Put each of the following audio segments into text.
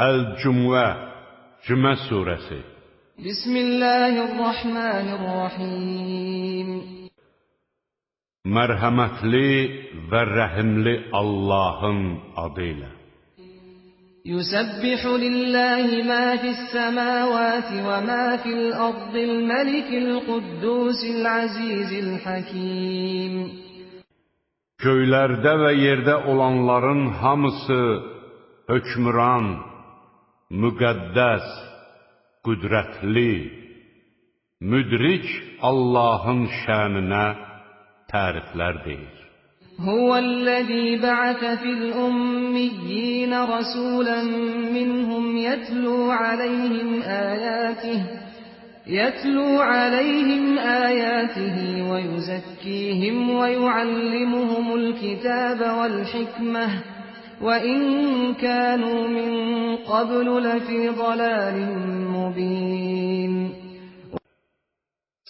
Əl-Cümə, Cümə surəsi. Bismillahirrahmanirrahim. Mərhəmətli və rəhimli Allahın adıyla. Yusabbihu lillahi ma fis-semawati və ma fil-ardil məlikil quddusil azizil hakim. Göylərdə və yerdə olanların hamısı hökmran, müqəddəs, qüdrətli, müdrik Allahın şəninə təriflər deyir. Huvəl-ləzî bə'ətə fil-ummiyyin rəsulən minhum يتلو عليهم آياته ويزكيهم ويعلمهم الكتاب والحكمة وإن كانوا من قبل لفي ضلال مبين.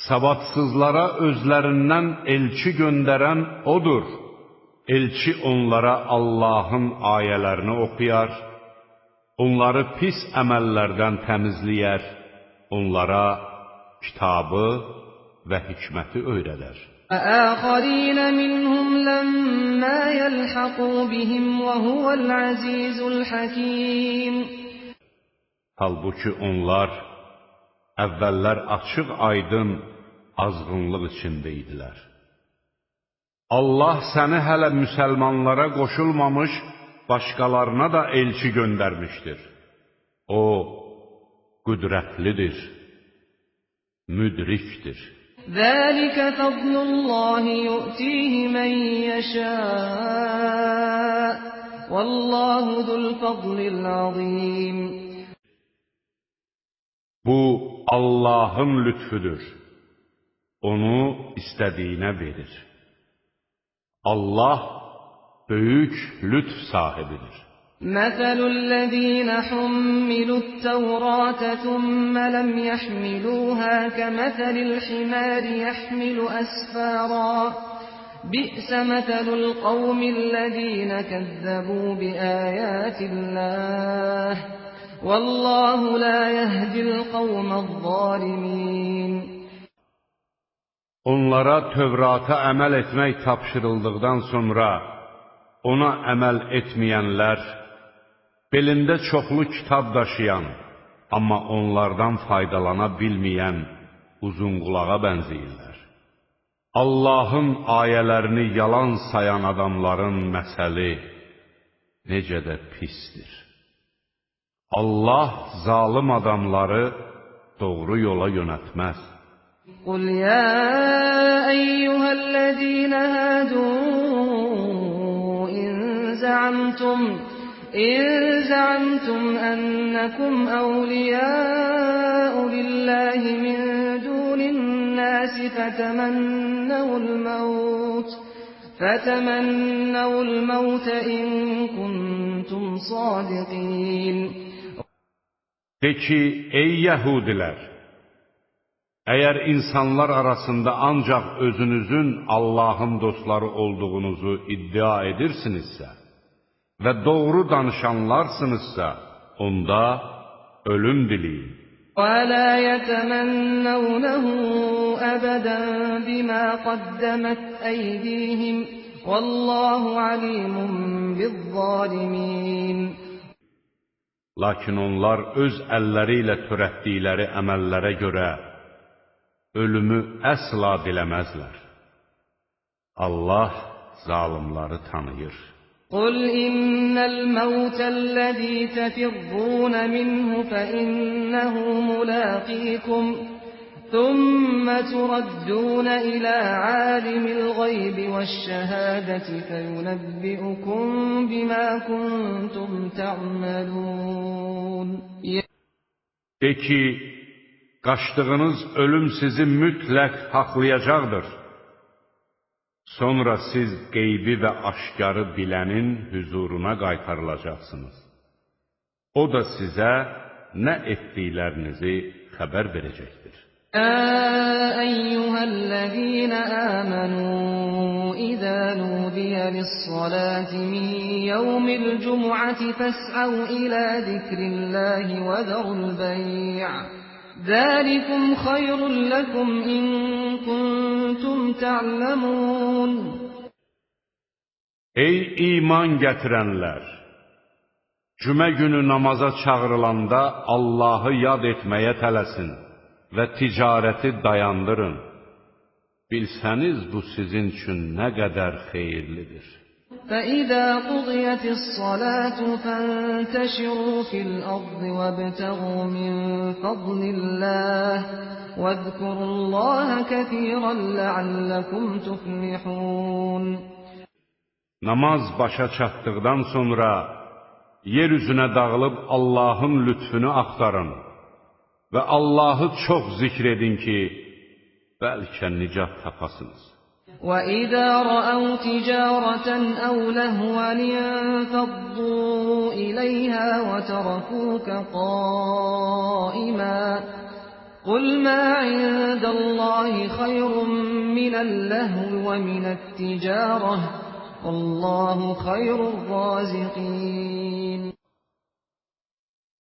Savadsızlara özlərindən elçi göndərən odur. Elçi onlara Allahın ayələrini oxuyar, onları pis əməllərdən təmizləyər, onlara kitabı və hikməti öyrədər. وآخرين منهم لما يلحقوا بهم وهو العزيز الحكيم. Halbuki onlar əvvəllər açıq aydın azğınlıq içində idilər. Allah səni hələ müsəlmanlara qoşulmamış başqalarına da elçi göndərmişdir. O qüdrətlidir, müdrikdir. Zəlikə fəzlullahi yu'tihi mən yəşə' Vallahu zul fəzlil azim. Bu Allahın lütfüdür. Onu istədiyinə verir. Allah böyük lütf sahibidir. مَثَلُ الَّذِينَ حُمِّلُوا التَّوْرَاةَ ثُمَّ لَمْ يَحْمِلُوهَا كَمَثَلِ الْحِمَارِ يَحْمِلُ أَسْفَارًا بِئْسَ مَثَلُ الْقَوْمِ الَّذِينَ كَذَّبُوا بِآيَاتِ اللَّهِ وَاللَّهُ لَا يَهْدِي الْقَوْمَ الظَّالِمِينَ. Onlara Tövrata əməl etmək tapşırıldıqdan sonra ona əməl etməyənlər, belində çoxlu kitab daşıyan, amma onlardan faydalana bilməyən uzunqulağa bənzəyirlər. Allahın ayələrini yalan sayan adamların məsəli necə də pisdir. Allah zalım adamları doğru yola yönətməz. قُلْ يَا أَيُّهَا الَّذِينَ هَادُوا إِن زَعَمْتُمْ أَنَّكُمْ أَوْلِيَاءُ لِلَّهِ مِن دُونِ النَّاسِ فَتَمَنَّوُا الْمَوْتَ إِن كُنتُمْ صَادِقِينَ. De ki, ey Yəhudilər! Əgər insanlar arasında ancaq özünüzün Allahın dostları olduğunuzu iddia edirsinizsə və doğru danışanlarsınızsa, onda ölüm diləyin. وَلَا يَتَمَنَّوْنَهُ أَبَدًا بِمَا قَدَّمَتْ أَيْدِيهِمْ وَاللَّهُ عَلِيمٌ بِالظَّالِمِينَ. Lakin onlar öz əlləri ilə törətdikləri əməllərə görə ölümü əsla diləməzlər. Allah zalimları tanıyır. قُلْ إِنَّ الْمَوْتَ الَّذِي تَفِرُّونَ مِنْهُ فَإِنَّهُ مُلَاقِيكُمْ ثُمَّ تُرَدُّونَ إِلَى عَالِمِ الْغَيْبِ وَالشَّهَادَةِ فَيُنَبِّئُكُم بِمَا كُنتُمْ تَعْمَلُونَ. De ki, qaçdığınız ölüm sizi mütləq haqlayacaqdır. Sonra siz qeybi və aşkarı bilənin hüzuruna qaytarılacaqsınız. O da sizə nə etdiklərinizi xəbər verəcəkdir. يَا أَيُّهَا الَّذِينَ آمَنُوا إذا نودي للصلاة من يوم الجمعة فاسعوا إلى ذكر الله وذروا البيع ذلكم خير لكم إن كنتم تعلمون. Ey iman gətirənlər! Cümə günü namaza çağırılanda Allahı yad etməyə tələsin və ticarəti dayandırın. Bilsəniz bu sizin üçün nə qədər xeyirlidir. فَإِذَا قُضِيَتِ الصَّلَاةُ فَانتَشِرُوا فِي الْأَرْضِ وَابْتَغُوا مِنْ فَضْلِ اللَّهِ وَاذْكُرُوا اللَّهَ كَثِيرًا لَعَلَّكُمْ تُفْلِحُونَ. Namaz başa çatdıqdan sonra yer üzünə dağılıb Allahın lütfünü axtarın və Allahı çox zikr edin ki, bəlkə nicat tapasınız. وَإِذَا رَأَوْا تِجَارَةً أَوْ لَهْوًا انفَضُّوا إِلَيْهَا وَتَرَكُوكَ قَائِمًا قُلْ مَا عِندَ اللَّهِ خَيْرٌ مِنَ اللَّهْوِ وَمِنَ التِّجَارَةِ وَاللَّهُ خَيْرُ الرَّازِقِينَ.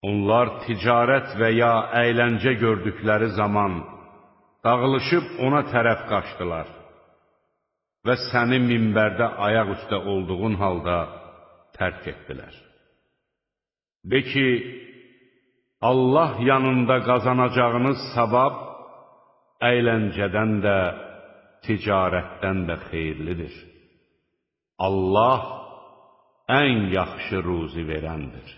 Onlar ticarət və ya əyləncə gördükləri zaman dağılışıb ona tərəf qaçdılar və səni minbərdə ayaq üstə olduğun halda tərk etdilər. De ki, Allah yanında qazanacağınız savab əyləncədən də, ticarətdən də xeyirlidir. Allah ən yaxşı ruzi verəndir.